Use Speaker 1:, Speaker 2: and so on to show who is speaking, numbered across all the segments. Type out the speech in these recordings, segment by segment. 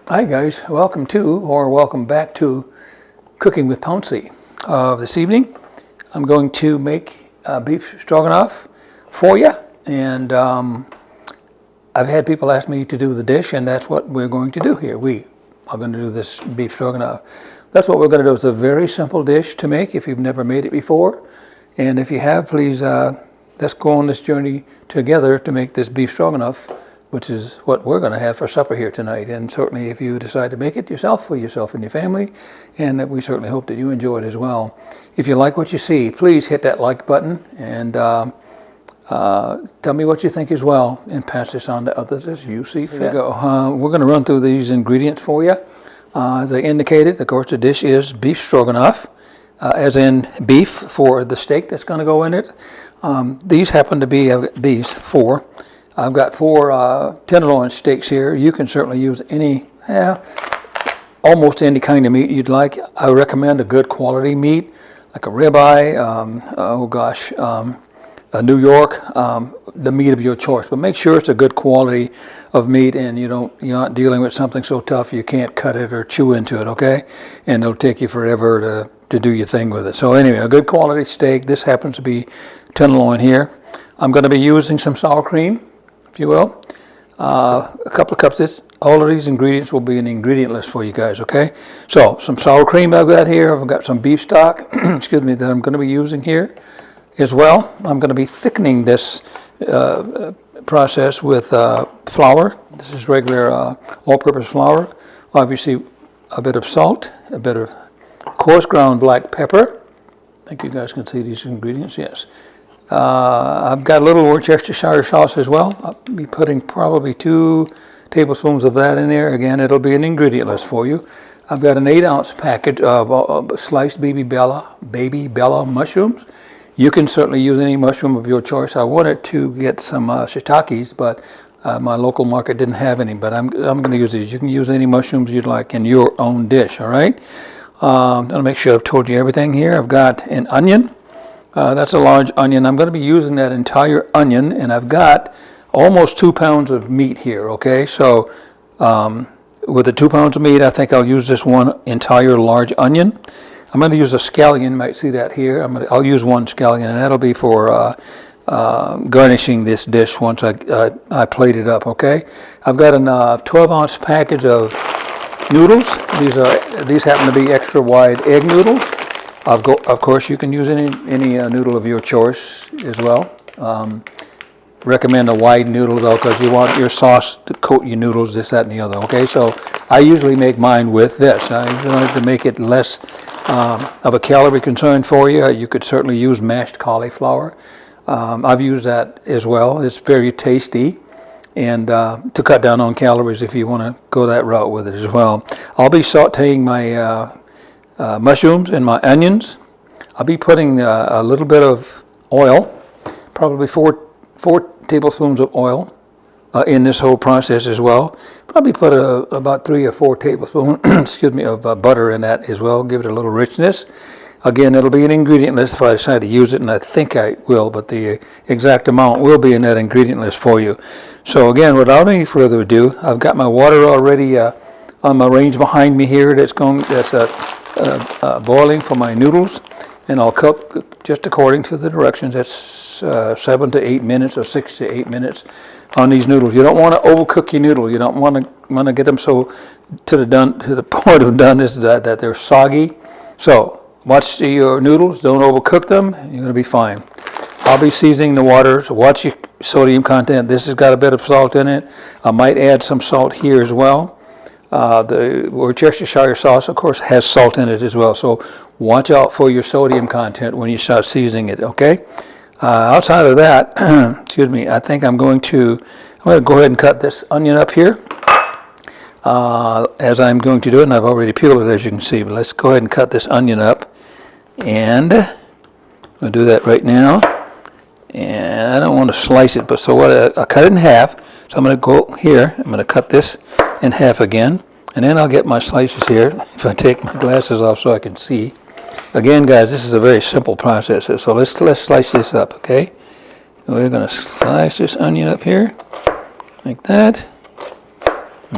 Speaker 1: Hi guys, welcome to or welcome back to Cooking with Pouncy. This evening I'm going to make beef stroganoff for you, and I've had people ask me to do the dish, and that's what we're going to do here. We are going to do this beef stroganoff. That's what we're going to do. It's a very simple dish to make if you've never made it before, and if you have, please let's go on this journey together to make this beef stroganoff, which is what we're going to have for supper here tonight. And certainly if you decide to make it yourself for yourself and your family, and we certainly hope that you enjoy it as well. If you like what you see, please hit that like button and tell me what you think as well, and pass this on to others as you see fit. We're going to run through these ingredients for you. As I indicated, of course, the dish is beef stroganoff, as in beef for the steak that's going to go in it. These happen to be these four. I've got four tenderloin steaks here. You can certainly use almost any kind of meat you'd like. I recommend a good quality meat, like a ribeye, a New York, the meat of your choice. But make sure it's a good quality of meat, and you're not dealing with something so tough you can't cut it or chew into it, okay? And it'll take you forever to do your thing with it. So anyway, a good quality steak. This happens to be tenderloin here. I'm going to be using some sour cream, if you will. A couple of cups. All of these ingredients will be in the ingredient list for you guys, okay? So some sour cream I've got here. I've got some beef stock, excuse me, that I'm going to be using here as well. I'm going to be thickening this process with flour. This is regular all-purpose flour. Obviously a bit of salt, a bit of coarse ground black pepper. I think you guys can see these ingredients, yes. I've got a little Worcestershire sauce as well. I'll be putting probably 2 tablespoons of that in there. Again, it'll be an ingredient list for you. I've got an 8-ounce package of sliced baby bella mushrooms. You can certainly use any mushroom of your choice. I wanted to get some shiitakes, but my local market didn't have any. But I'm going to use these. You can use any mushrooms you'd like in your own dish. All right. I'll make sure I've told you everything here. I've got an onion. That's a large onion. I'm going to be using that entire onion, and I've got almost 2 pounds of meat here, okay? So with the 2 pounds of meat, I think I'll use this one entire large onion. I'm going to use a scallion. You might see that here. I'll use 1 scallion, and that'll be for garnishing this dish once I plate it up, okay? I've got a 12-ounce package of noodles. These happen to be extra wide egg noodles. Of course, you can use any noodle of your choice as well. Recommend a wide noodle though, because you want your sauce to coat your noodles, this, that, and the other. Okay, so I usually make mine with this. I like to make it less of a calorie concern for you. You could certainly use mashed cauliflower. I've used that as well. It's very tasty, and to cut down on calories if you want to go that route with it as well. I'll be sauteing my mushrooms and my onions. I'll be putting a little bit of oil, probably four tablespoons of oil in this whole process as well. Probably put about 3 or 4 tablespoons excuse me, of butter in that as well. Give it a little richness. Again, it'll be an ingredient list if I decide to use it, and I think I will, but the exact amount will be in that ingredient list for you. So again, without any further ado, I've got my water already on my range behind me here. That's boiling for my noodles, and I'll cook just according to the directions. That's 7 to 8 minutes or 6 to 8 minutes on these noodles. You don't want to overcook your noodle. You don't want to get them so to the point of doneness that they're soggy. So watch your noodles. Don't overcook them. You're going to be fine. I'll be seasoning the water. So watch your sodium content. This has got a bit of salt in it. I might add some salt here as well. The Worcestershire sauce, of course, has salt in it as well. So watch out for your sodium content when you start seasoning it, okay? Outside of that, excuse me, I think I'm going to go ahead and cut this onion up here as I'm going to do it, and I've already peeled it as you can see. But let's go ahead and cut this onion up, and I'll do that right now. And I don't want to slice it, but so what? I'll cut it in half. So I'm going to go here. I'm going to cut this in half again, and then I'll get my slices here. If I take my glasses off so I can see. Again, guys, this is a very simple process. So let's slice this up, okay? We're going to slice this onion up here, like that.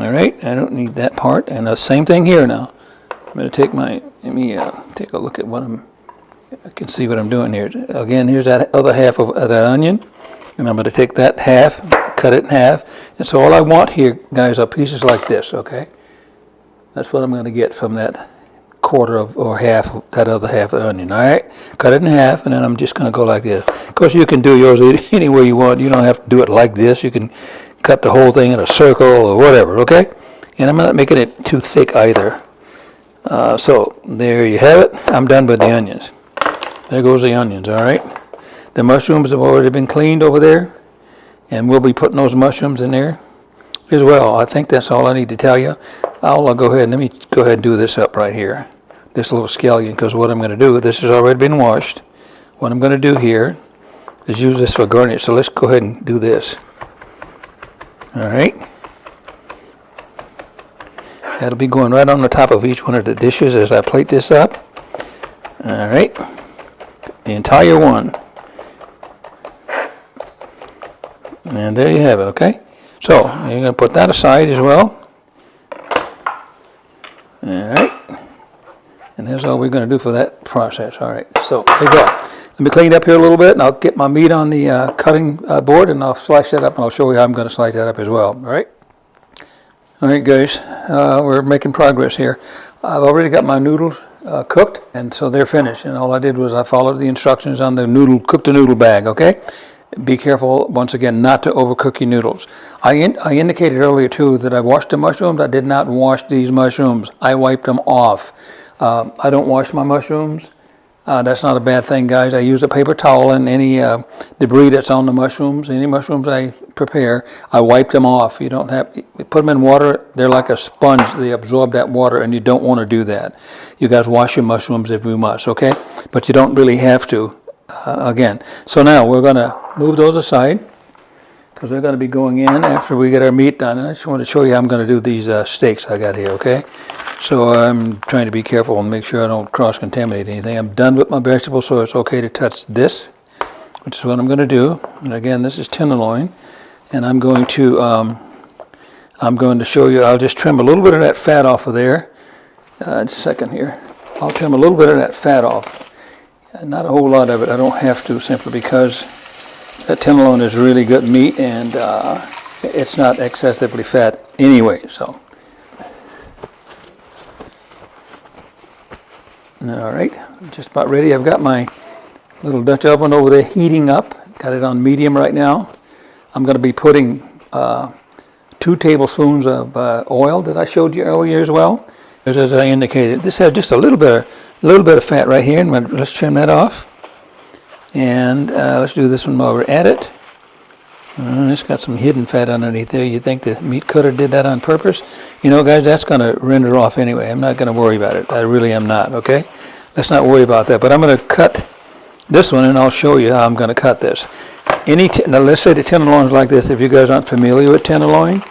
Speaker 1: All right, I don't need that part. And the same thing here now. I'm going to take my, let me take a look at what I can see what I'm doing here. Again, here's that other half of that onion. And I'm going to take that half, cut it in half. And so all I want here, guys, are pieces like this, okay? That's what I'm going to get from that quarter of, or half of that other half of the onion, all right? Cut it in half, and then I'm just going to go like this. Of course, you can do yours any way you want. You don't have to do it like this. You can cut the whole thing in a circle or whatever, okay? And I'm not making it too thick either. So there you have it. I'm done with the onions. There goes the onions, all right? The mushrooms have already been cleaned over there, and we'll be putting those mushrooms in there as well. I think that's all I need to tell you. I'll go ahead and let me go ahead and do this up right here. This little scallion, because what I'm going to do, this has already been washed. What I'm going to do here is use this for garnish. So let's go ahead and do this. All right. That'll be going right on the top of each one of the dishes as I plate this up. All right. The entire one. And there you have it, okay? So, you're going to put that aside as well. All right. And that's all we're going to do for that process. All right. So, there you go. Let me clean it up here a little bit, and I'll get my meat on the cutting board, and I'll slice that up, and I'll show you how I'm going to slice that up as well. All right. All right, guys. We're making progress here. I've already got my noodles cooked, and so they're finished. And all I did was I followed the instructions on the noodle, cook the noodle bag, okay? Be careful, once again, not to overcook your noodles. I indicated earlier, too, that I washed the mushrooms. I did not wash these mushrooms. I wiped them off. I don't wash my mushrooms. That's not a bad thing, guys. I use a paper towel, and any debris that's on the mushrooms, any mushrooms I prepare, I wipe them off. You don't have, put them in water, they're like a sponge. They absorb that water, and you don't want to do that. You guys wash your mushrooms if you must, okay? But you don't really have to. Again, so now we're going to move those aside because they're going to be going in after we get our meat done. And I just want to show you how I'm going to do these steaks I got here, okay? So I'm trying to be careful and make sure I don't cross-contaminate anything. I'm done with my vegetables, so it's okay to touch this, which is what I'm going to do. And again, this is tenderloin, and I'm going to show you. I'll just trim a little bit of that fat off of there. Just a second here. I'll trim a little bit of that fat off. Not a whole lot of it. I don't have to, simply because that tenderloin is really good meat, and it's not excessively fat anyway. So, all right, just about ready. I've got my little Dutch oven over there heating up. Got it on medium right now. I'm going to be putting 2 tablespoons of oil that I showed you earlier as well. As I indicated, this has just a little bit of fat right here, and let's trim that off. And let's do this one while we're at it. It's got some hidden fat underneath there. You think the meat cutter did that on purpose? You know, guys, that's going to render off anyway. I'm not going to worry about it. I really am not, okay? Let's not worry about that. But I'm going to cut this one, and I'll show you how I'm going to cut this. Now, let's say the tenderloin is like this. If you guys aren't familiar with tenderloin,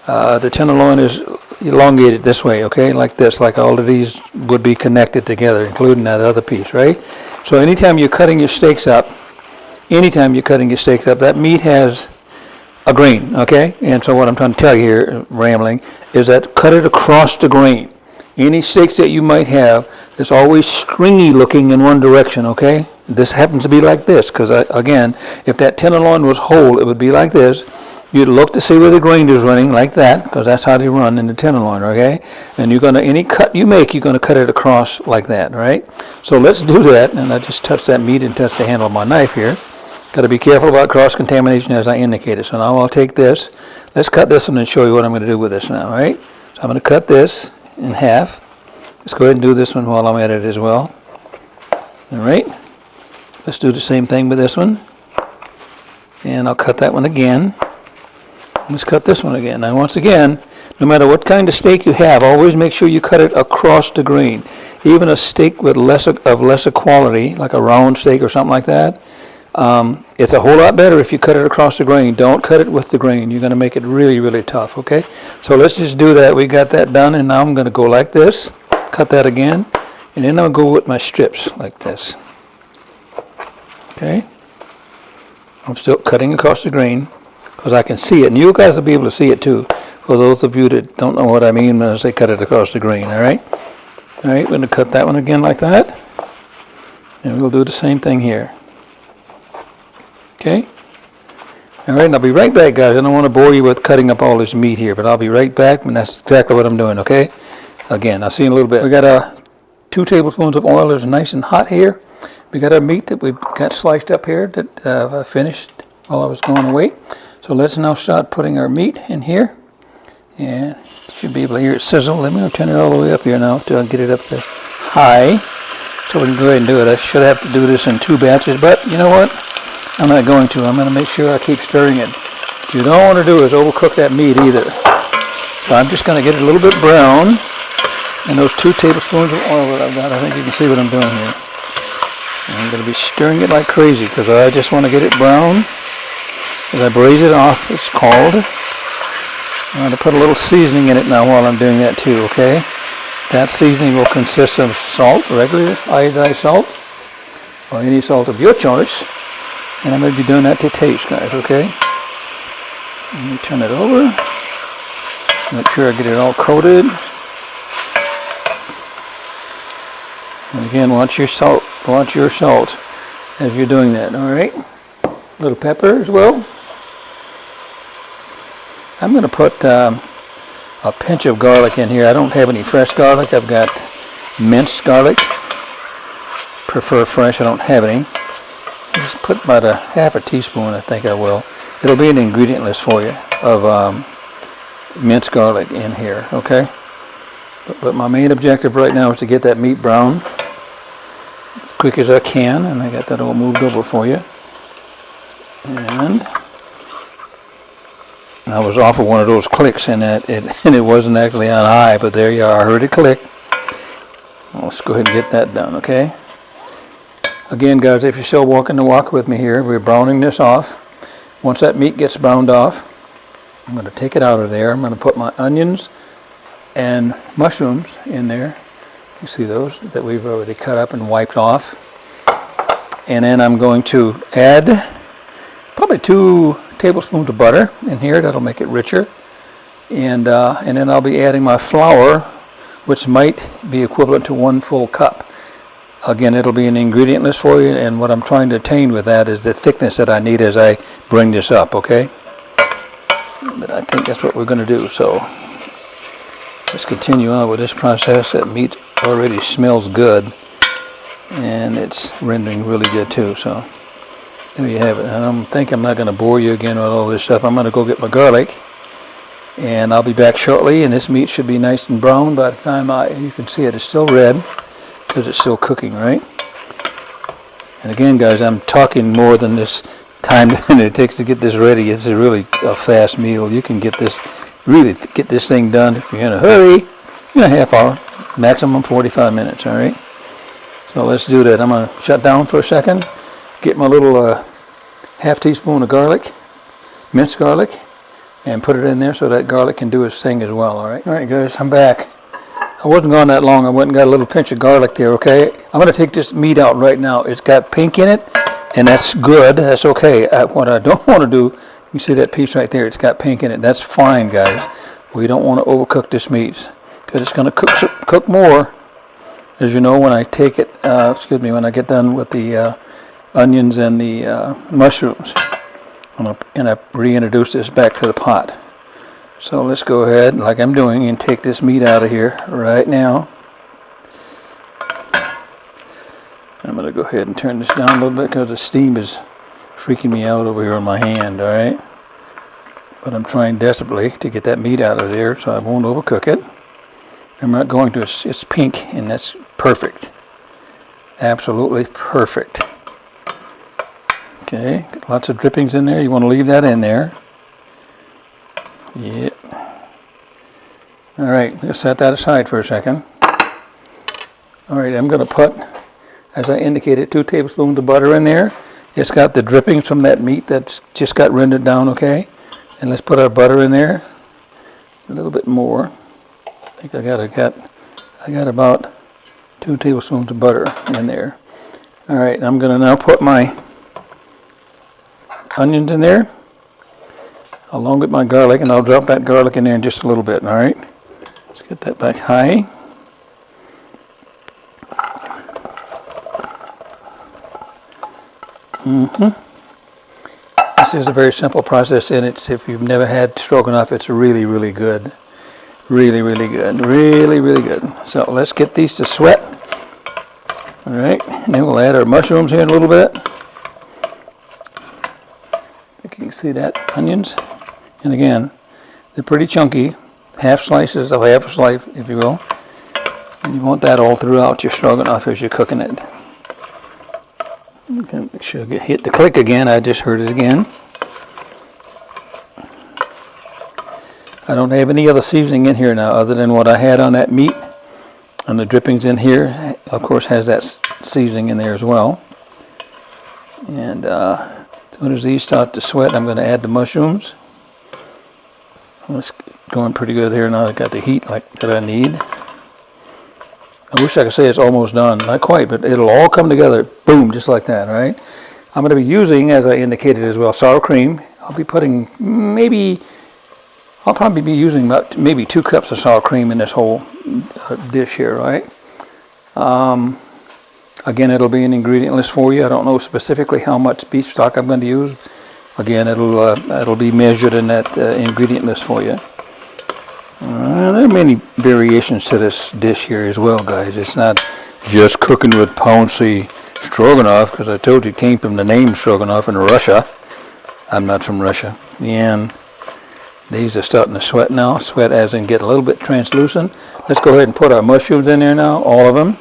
Speaker 1: the tenderloin is elongated this way, okay, like this, like all of these would be connected together, including that other piece, right? So anytime you're cutting your steaks up, that meat has a grain, okay? And so what I'm trying to tell you here, rambling, is that cut it across the grain. Any steaks that you might have, it's always stringy looking in one direction, okay? This happens to be like this, because again, if that tenderloin was whole, it would be like this. You'd look to see where the grain is running, like that, because that's how they run in the tenderloin, okay? And you're going to, any cut you make, you're going to cut it across like that, right? So let's do that, and I just touched that meat and touched the handle of my knife here. Got to be careful about cross-contamination as I indicated. So now I'll take this. Let's cut this one and show you what I'm going to do with this now, all right? So I'm going to cut this in half. Let's go ahead and do this one while I'm at it as well. All right? Let's do the same thing with this one. And I'll cut that one again. Let's cut this one again. Now, once again, no matter what kind of steak you have, always make sure you cut it across the grain. Even a steak with lesser quality, like a round steak or something like that, it's a whole lot better if you cut it across the grain. Don't cut it with the grain. You're going to make it really, really tough, okay? So let's just do that. We got that done, and now I'm going to go like this, cut that again, and then I'll go with my strips like this. Okay? I'm still cutting across the grain, because I can see it, and you guys will be able to see it too. for those of you that don't know what I mean when I say cut it across the grain, all right? All right, we're going to cut that one again like that. And we'll do the same thing here. Okay? All right, and I'll be right back, guys. I don't want to bore you with cutting up all this meat here, but I'll be right back, and that's exactly what I'm doing, okay? Again, I'll see you in a little bit. We got 2 tablespoons of oil. It's nice and hot here. We got our meat that we've got sliced up here that I finished while I was going away. So let's now start putting our meat in here. And you should be able to hear it sizzle. Let me turn it all the way up here now to get it up to high. So we can go ahead and do it. I should have to do this in 2 batches, but you know what? I'm not going to. I'm going to make sure I keep stirring it. What you don't want to do is overcook that meat either. So I'm just going to get it a little bit brown. And those 2 tablespoons of oil that I've got, I think you can see what I'm doing here. And I'm going to be stirring it like crazy because I just want to get it brown. As I braise it off, it's called. I'm going to put a little seasoning in it now while I'm doing that too, okay? That seasoning will consist of salt, regular iodized salt, or any salt of your choice. And I'm going to be doing that to taste, guys, okay? Let me turn it over. Make sure I get it all coated. And again, watch your salt as you're doing that, all right? A little pepper as well. I'm going to put a pinch of garlic in here. I don't have any fresh garlic. I've got minced garlic. Prefer fresh. I don't have any. Just put about a half a teaspoon, I think I will. It'll be an ingredient list for you of minced garlic in here, okay? But my main objective right now is to get that meat brown as quick as I can, and I got that all moved over for you. And I was off of one of those clicks, and it wasn't actually on high, but there you are. I heard it click. Let's go ahead and get that done, okay? Again, guys, if you're still walking the walk with me here, we're browning this off. Once that meat gets browned off, I'm going to take it out of there. I'm going to put my onions and mushrooms in there. You see those that we've already cut up and wiped off. And then I'm going to add probably 2 tablespoons of butter in here. That'll make it richer. And then I'll be adding my flour, which might be equivalent to 1 full cup. Again, it'll be an ingredient list for you, and what I'm trying to attain with that is the thickness that I need as I bring this up, okay? But I think that's what we're going to do, so let's continue on with this process. That meat already smells good, and it's rendering really good too, so there you have it. And I think I'm not going to bore you again with all this stuff. I'm going to go get my garlic, and I'll be back shortly, and this meat should be nice and brown by the time you can see it's still red, because it's still cooking, right? And again, guys, I'm talking more than this time than it takes to get this ready. It's really a fast meal. You can really get this thing done if you're in a hurry in a half hour, maximum 45 minutes, all right? So let's do that. I'm going to shut down for a second, get my little half teaspoon of garlic, minced garlic, and put it in there so that garlic can do its thing as well, all right? All right, guys, I'm back. I wasn't gone that long. I went and got a little pinch of garlic there, okay? I'm going to take this meat out right now. It's got pink in it, and that's good. That's okay. What I don't want to do, you see that piece right there? It's got pink in it. That's fine, guys. We don't want to overcook this meat because it's going to cook more. As you know, when I take it, when I get done with the onions and the mushrooms, I'm going to reintroduce this back to the pot. So let's go ahead, like I'm doing, and take this meat out of here right now. I'm going to go ahead and turn this down a little bit because the steam is freaking me out over here on my hand, all right? But I'm trying desperately to get that meat out of there so I won't overcook it. I'm not going to. It's pink, and that's perfect. Absolutely perfect. Okay, lots of drippings in there. You want to leave that in there. Yeah. All right, let's set that aside for a second. All right, I'm going to put, as I indicated, 2 tablespoons of butter in there. It's got the drippings from that meat that's just got rendered down, okay? And let's put our butter in there. A little bit more. I think I got about 2 tablespoons of butter in there. All right, I'm going to now put my onions in there. along with my garlic, and I'll drop that garlic in there in just a little bit. All right, let's get that back high. This is a very simple process, and it's, if you've never had stroganoff, it's really, really good. Really, really good. Really, really good. So let's get these to sweat. All right, and then we'll add our mushrooms here in a little bit. I think you can see that, onions. And again, they're pretty chunky, half slices of half a slice, if you will. And you want that all throughout your stroganoff as you're cooking it. Okay, make sure I hit the click again. I just heard it again. I don't have any other seasoning in here now other than what I had on that meat. And the drippings in here, of course, has that seasoning in there as well. And as soon as these start to sweat, I'm going to add the mushrooms. It's going pretty good here now. I got the heat that I need. I wish I could say it's almost done. Not quite, but it'll all come together, boom, just like that, right? I'm going to be using, as I indicated as well, sour cream. I'll be putting I'll probably be using about maybe 2 cups of sour cream in this whole dish here, right? Again, it'll be an ingredient list for you. I don't know specifically how much beef stock I'm going to use. Again, it'll be measured in that ingredient list for you. There are many variations to this dish here as well, guys. It's not just cooking with Pouncy Stroganoff, because I told you it came from the name Stroganoff in Russia. I'm not from Russia. And these are starting to sweat now. Sweat as in get a little bit translucent. Let's go ahead and put our mushrooms in there now, all of them.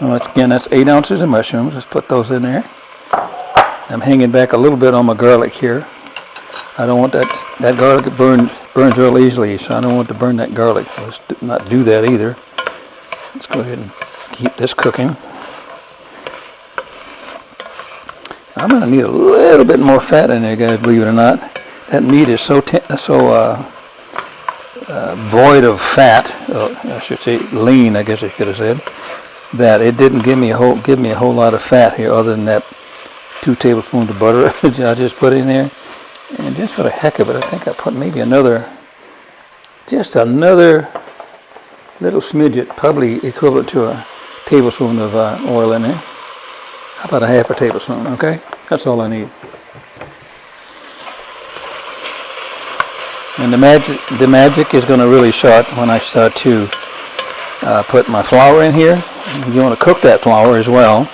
Speaker 1: Again, that's 8 ounces of mushrooms. Let's put those in there. I'm hanging back a little bit on my garlic here. I don't want that garlic burns real easily, so I don't want to burn that garlic. Let's not do that either. Let's go ahead and keep this cooking. I'm going to need a little bit more fat in there, guys, believe it or not. That meat is so void of fat, I should say lean, I guess I should have said, that it didn't give me a whole lot of fat here, other than that 2 tablespoons of butter I just put in there. And just for the heck of it, I think I put maybe just another little smidget, probably equivalent to a tablespoon of oil in there. How about a half a tablespoon, okay? That's all I need. And the magic is going to really start when I start to put my flour in here. You want to cook that flour as well,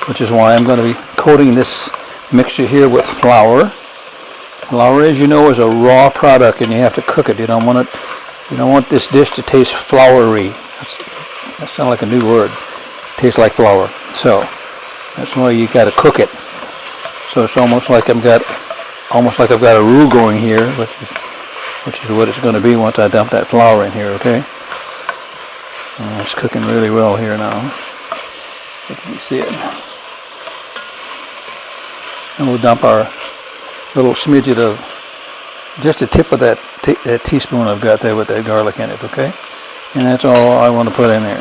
Speaker 1: which is why I'm going to be coating this mixture here with flour. Flour, as you know, is a raw product, and you have to cook it. You don't want this dish to taste floury. That sounds like a new word. Tastes like flour. So that's why you got to cook it. So it's almost like I've got a roux going here, which is what it's going to be once I dump that flour in here. Okay. It's cooking really well here now. Let me see it. And we'll dump our little smidget of, just a tip of that teaspoon I've got there with that garlic in it, okay? And that's all I want to put in there.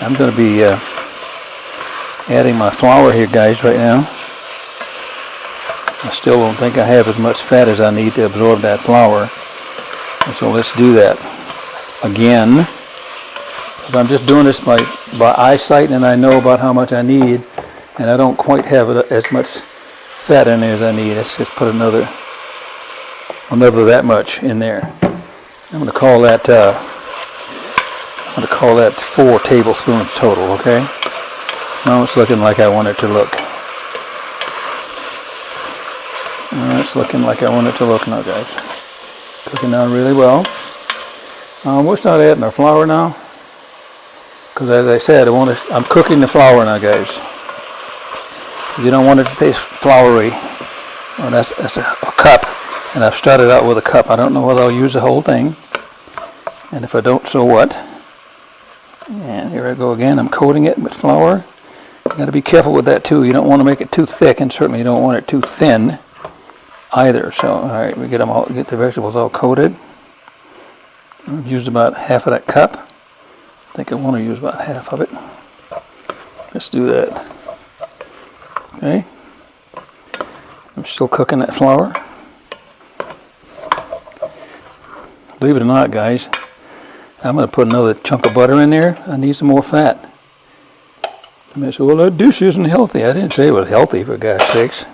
Speaker 1: I'm going to be adding my flour here, guys, right now. I still don't think I have as much fat as I need to absorb that flour. And so let's do that again. Because I'm just doing this by eyesight, and I know about how much I need. And I don't quite have as much fat in there as I need. Let's just put another that much in there. I'm going to call that 4 tablespoons total. Okay. Now it's looking like I want it to look. It's looking like I want it to look now, guys. Cooking down really well. We'll start adding our flour now. Because as I said, I'm cooking the flour now, guys. You don't want it to taste floury. Well, that's a cup, and I've started out with a cup. I don't know whether I'll use the whole thing, and if I don't, so what? And here I go again. I'm coating it with flour. You got to be careful with that too. You don't want to make it too thick, and certainly you don't want it too thin either. So, all right, we get the vegetables all coated. I've used about half of that cup. I think I want to use about half of it. Let's do that. Okay. still cooking that flour. Believe it or not, guys, I'm going to put another chunk of butter in there. I need some more fat. You may say, well, that dish isn't healthy. I didn't say it was healthy, for God's sakes.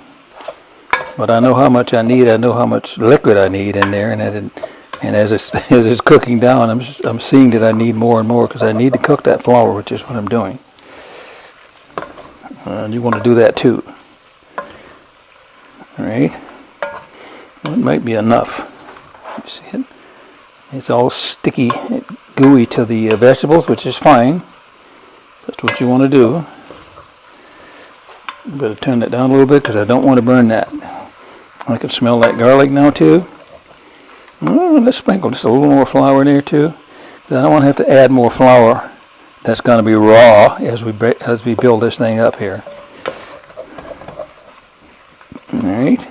Speaker 1: But I know how much I need. I know how much liquid I need in there, and as it's cooking down, I'm seeing that I need more and more because I need to cook that flour, which is what I'm doing. And you want to do that too. All right. Well, it might be enough. You see it? It's all sticky, gooey to the vegetables, which is fine. That's what you want to do. You better turn that down a little bit because I don't want to burn that. I can smell that garlic now too. Let's sprinkle just a little more flour in there too. I don't want to have to add more flour. That's going to be raw as we build this thing up here. All right.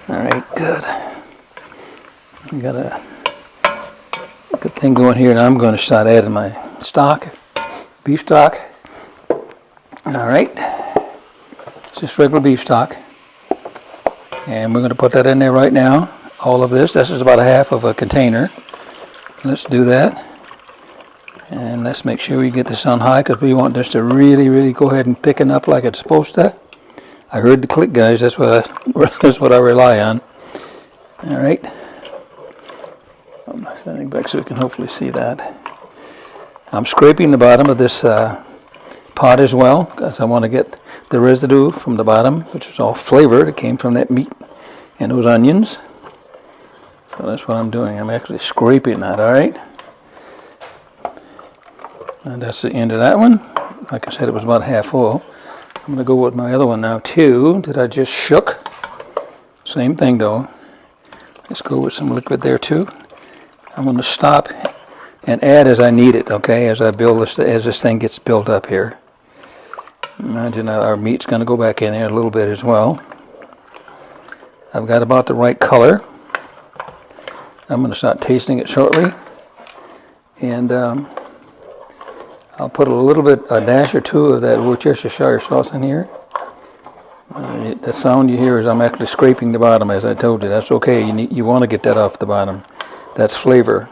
Speaker 1: All right, good. We got a good thing going here, and I'm going to start adding my stock, beef stock. All right, it's just regular beef stock, and we're going to put that in there right now. All of this. This is about a half of a container. Let's do that, and let's make sure we get this on high because we want this to really, really go ahead and thicken up like it's supposed to. I heard the click, guys. That's what I rely on. All right. I'm standing back so you can hopefully see that. I'm scraping the bottom of this pot as well because I want to get the residue from the bottom, which is all flavor that came from that meat and those onions. So that's what I'm doing. I'm actually scraping that. All right. And that's the end of that one. Like I said, it was about half full. I'm going to go with my other one now too that I just shook. Same thing though. Let's go with some liquid there too. I'm going to stop and add as I need it, okay, as I build this, as this thing gets built up here. Imagine our meat's going to go back in there a little bit as well. I've got about the right color. I'm going to start tasting it shortly. And I'll put a dash or two of that Worcestershire sauce in here. The sound you hear is I'm actually scraping the bottom, as I told you. That's okay. You want to get that off the bottom. That's flavor.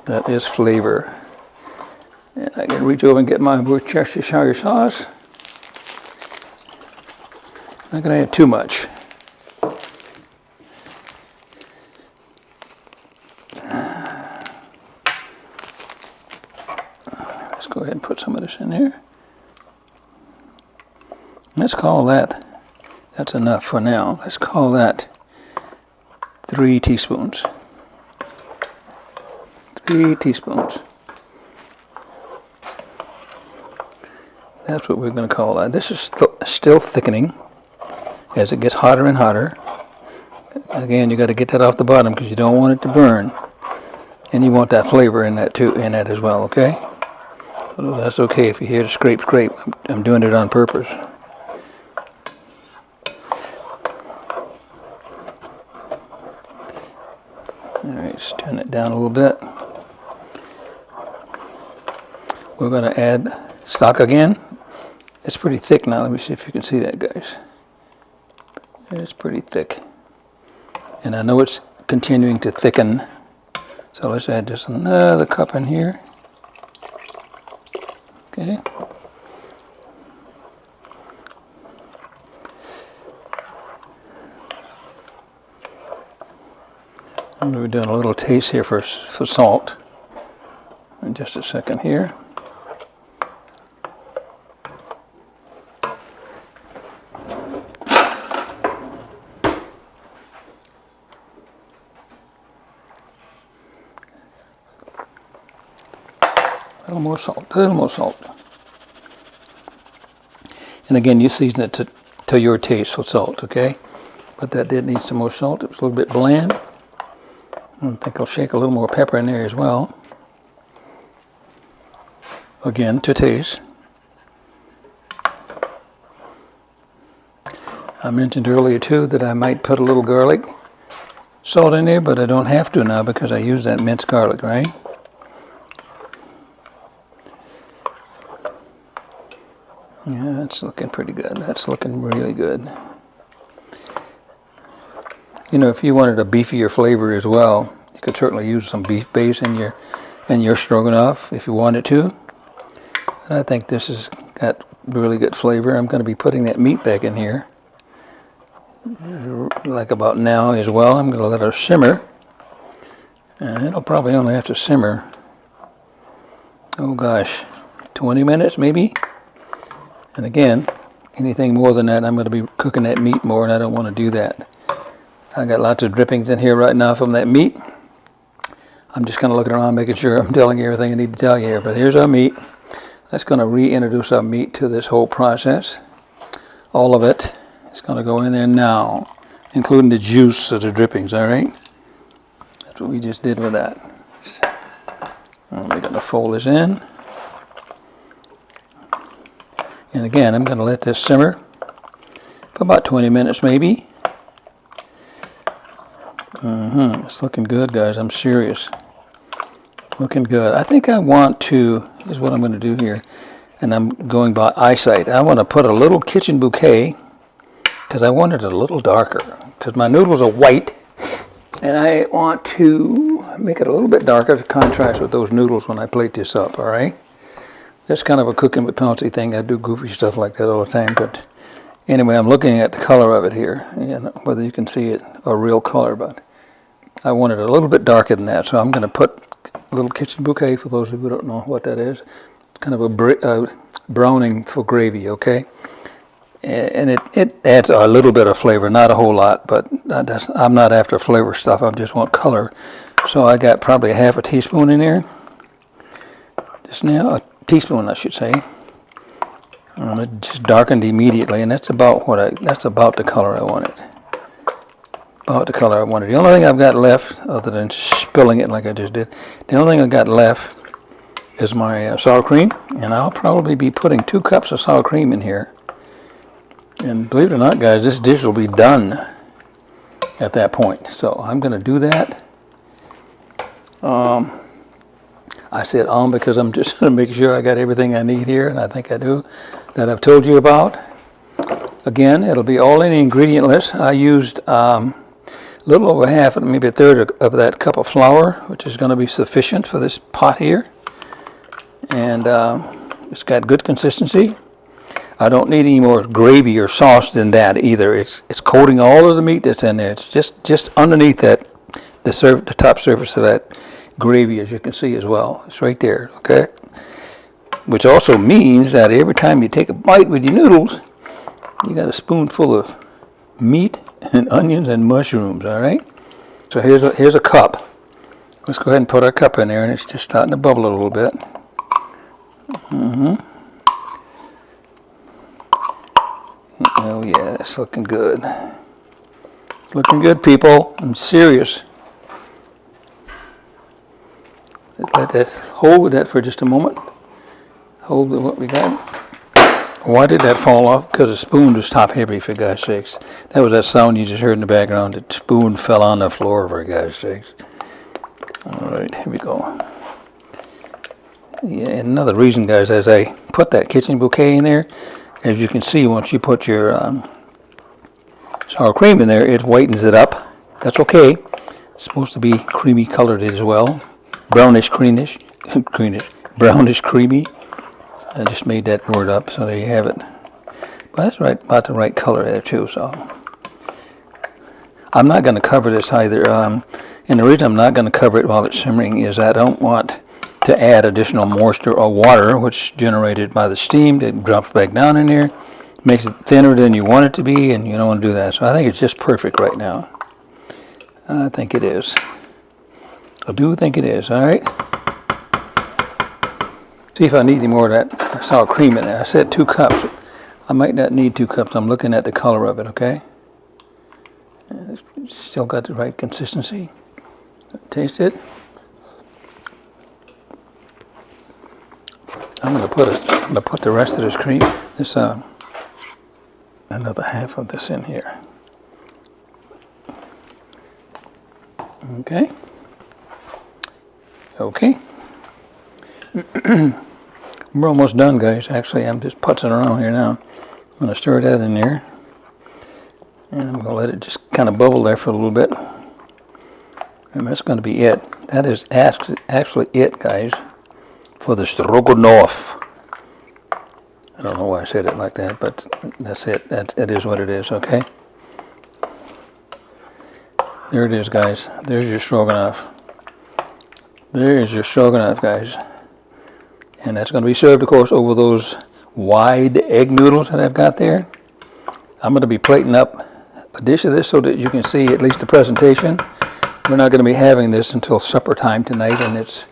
Speaker 1: That is flavor. And I can reach over and get my Worcestershire sauce. I'm not going to add too much. Let's go ahead and put some of this in here. Let's call that's enough for now. Let's call that 3 teaspoons. 3 teaspoons. That's what we're going to call that. This is still thickening as it gets hotter and hotter. Again, you got to get that off the bottom because you don't want it to burn. And you want that flavor in that too, in that as well, okay? So that's okay if you hear the scrape. I'm doing it on purpose. Alright, let's turn it down a little bit. We're going to add stock again. It's pretty thick now. Let me see if you can see that, guys. It's pretty thick. And I know it's continuing to thicken. So let's add just another cup in here. Okay. I'm going to be doing a little taste here for salt in just a second here. A little more salt. And again, you season it to your taste for salt, okay? But that did need some more salt. It was a little bit bland. I think I'll shake a little more pepper in there as well. Again, to taste. I mentioned earlier too that I might put a little garlic salt in there, but I don't have to now because I use that minced garlic, right? Yeah, that's looking pretty good. That's looking really good. You know, if you wanted a beefier flavor as well, you could certainly use some beef base in your stroganoff if you wanted to. And I think this has got really good flavor. I'm going to be putting that meat back in here, like about now as well. I'm going to let it simmer, and it'll probably only have to simmer, oh gosh, 20 minutes maybe. And again, anything more than that, I'm going to be cooking that meat more, and I don't want to do that. I got lots of drippings in here right now from that meat. I'm just kind of looking around, making sure I'm telling you everything I need to tell you here. But here's our meat. That's going to reintroduce our meat to this whole process. All of it is going to go in there now, including the juice of the drippings, all right? That's what we just did with that. We're going to fold this in. And again, I'm going to let this simmer for about 20 minutes maybe. It's looking good, guys. I'm serious. Looking good. I think I want to, here's what I'm going to do here, and I'm going by eyesight. I want to put a little kitchen bouquet, because I want it a little darker, because my noodles are white, and I want to make it a little bit darker to contrast with those noodles when I plate this up, all right? That's kind of a cooking with Pouncy thing. I do goofy stuff like that all the time, but anyway, I'm looking at the color of it here, and whether you can see it, a real color, but I want it a little bit darker than that, so I'm going to put a little kitchen bouquet, for those of you who don't know what that is. It's kind of a browning for gravy, okay? And it adds a little bit of flavor, not a whole lot, but I'm not after flavor stuff. I just want color. So I got probably a half a teaspoon in there. Just now, a teaspoon, I should say. It just darkened immediately, and that's about that's about the color I wanted. About the color I wanted. The only thing I've got left, other than spilling it like I just did, the only thing I've got left is my sour cream, and I'll probably be putting 2 cups of sour cream in here. And believe it or not, guys, this dish will be done at that point. So I'm going to do that. I said because I'm just going to make sure I got everything I need here, and I think I do, that I've told you about. Again, it'll be all in the ingredient list. I used a little over half, maybe a third of that cup of flour, which is going to be sufficient for this pot here. And it's got good consistency. I don't need any more gravy or sauce than that either. It's coating all of the meat that's in there. It's just underneath that, the top surface of that gravy, as you can see as well. It's right there, okay? Which also means that every time you take a bite with your noodles, you got a spoonful of meat and onions and mushrooms, all right? So here's a cup. Let's go ahead and put our cup in there, and it's just starting to bubble a little bit. Oh yeah, it's looking good. Looking good, people. I'm serious. Let's let that hold with that for just a moment. Hold with what we got. Why did that fall off? Because the spoon was top heavy, for God's sakes. That was that sound you just heard in the background. The spoon fell on the floor, for God's sakes. All right, here we go. Yeah, and another reason, guys, as I put that kitchen bouquet in there, as you can see, once you put your sour cream in there, it whitens it up. That's okay. It's supposed to be creamy colored as well. Brownish creamy. I just made that word up, so there you have it. But that's right, about the right color there too. So I'm not going to cover this either. And the reason I'm not going to cover it while it's simmering is I don't want to add additional moisture or water, which is generated by the steam that drops back down in there, makes it thinner than you want it to be, and you don't want to do that. So I think it's just perfect right now. I think it is. I do think it is. All right. See if I need any more of that sour cream in there. I said 2 cups. I might not need 2 cups. I'm looking at the color of it, okay? It's still got the right consistency. Taste it. I'm gonna put the rest of this cream, another half of this in here. Okay. Okay. We're almost done, guys. Actually, I'm just putzing around here now. I'm going to stir that in there. And I'm going to let it just kind of bubble there for a little bit. And that's going to be it. That is actually it, guys, for the Stroganoff. I don't know why I said it like that, but that's it. That is what it is, okay? There it is, guys. There's your Stroganoff. There is your Stroganoff, guys. And that's going to be served, of course, over those wide egg noodles that I've got there. I'm going to be plating up a dish of this so that you can see at least the presentation. We're not going to be having this until supper time tonight, and it's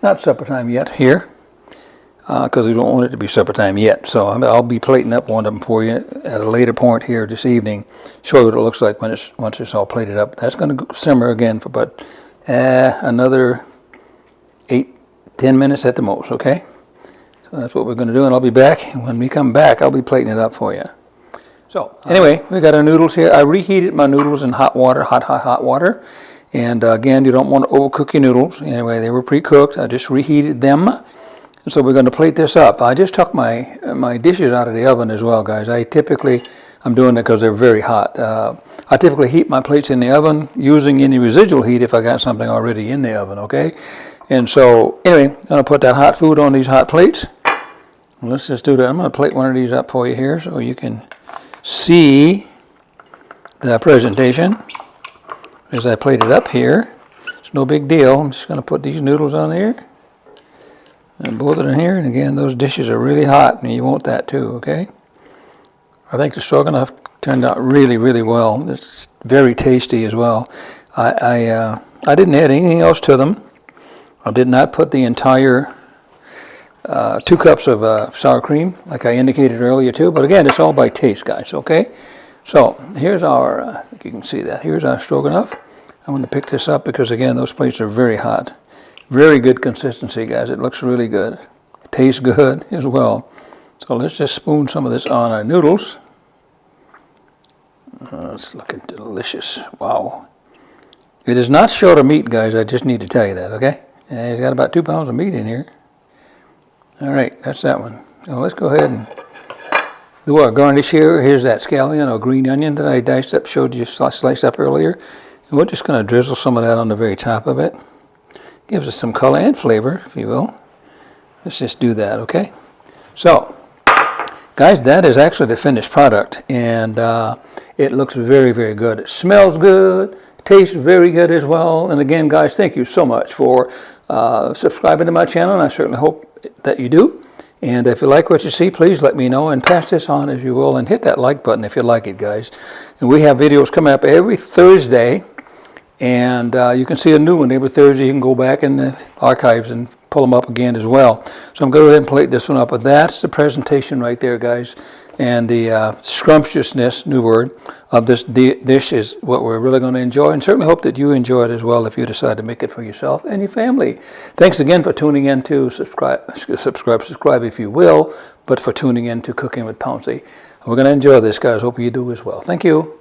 Speaker 1: not supper time yet here because we don't want it to be supper time yet. So I'll be plating up one of them for you at a later point here this evening. Show you what it looks like once it's all plated up. That's going to simmer again for about another 8-10 minutes at the most, okay? So that's what we're going to do, and I'll be back. And when we come back, I'll be plating it up for you. So anyway, we got our noodles here. I reheated my noodles in hot water, hot water. And again, you don't want to overcook your noodles. Anyway, they were pre-cooked. I just reheated them. And so we're going to plate this up. I just took my dishes out of the oven as well, guys. I'm doing it because they're very hot. I typically heat my plates in the oven using any residual heat if I got something already in the oven, okay? And so, anyway, I'm going to put that hot food on these hot plates. Let's just do that. I'm going to plate one of these up for you here so you can see the presentation as I plate it up here. It's no big deal. I'm just going to put these noodles on there and both of them here. And again, those dishes are really hot, and you want that too, okay? I think the Stroganoff turned out really, really well. It's very tasty as well. I didn't add anything else to them. I did not put the entire 2 cups of sour cream like I indicated earlier too. But again, it's all by taste, guys, okay? So here's our, I think you can see that. Here's our Stroganoff. I'm going to pick this up because, again, those plates are very hot. Very good consistency, guys. It looks really good. Tastes good as well. So let's just spoon some of this on our noodles. It's looking delicious. Wow. It is not short of meat, guys. I just need to tell you that, okay? And it's got about 2 pounds of meat in here. All right, that's that one. So let's go ahead and do our garnish here. Here's that scallion or green onion that I diced up, showed you sliced up earlier. And we're just going to drizzle some of that on the very top of it. Gives us some color and flavor, if you will. Let's just do that, okay? So, guys, that is actually the finished product, and it looks very, very good. It smells good, tastes very good as well. And again, guys, thank you so much for subscribing to my channel, and I certainly hope that you do. And if you like what you see, please let me know and pass this on as you will, and hit that like button if you like it, guys. And we have videos coming up every Thursday, and you can see a new one every Thursday. You can go back in the archives and pull them up again as well. So I'm going to go ahead and plate this one up. But that's the presentation right there, guys. And the scrumptiousness, new word, of this dish is what we're really going to enjoy. And certainly hope that you enjoy it as well if you decide to make it for yourself and your family. Thanks again for tuning in to subscribe if you will, but for tuning in to Cooking with Pouncy. We're going to enjoy this, guys. Hope you do as well. Thank you.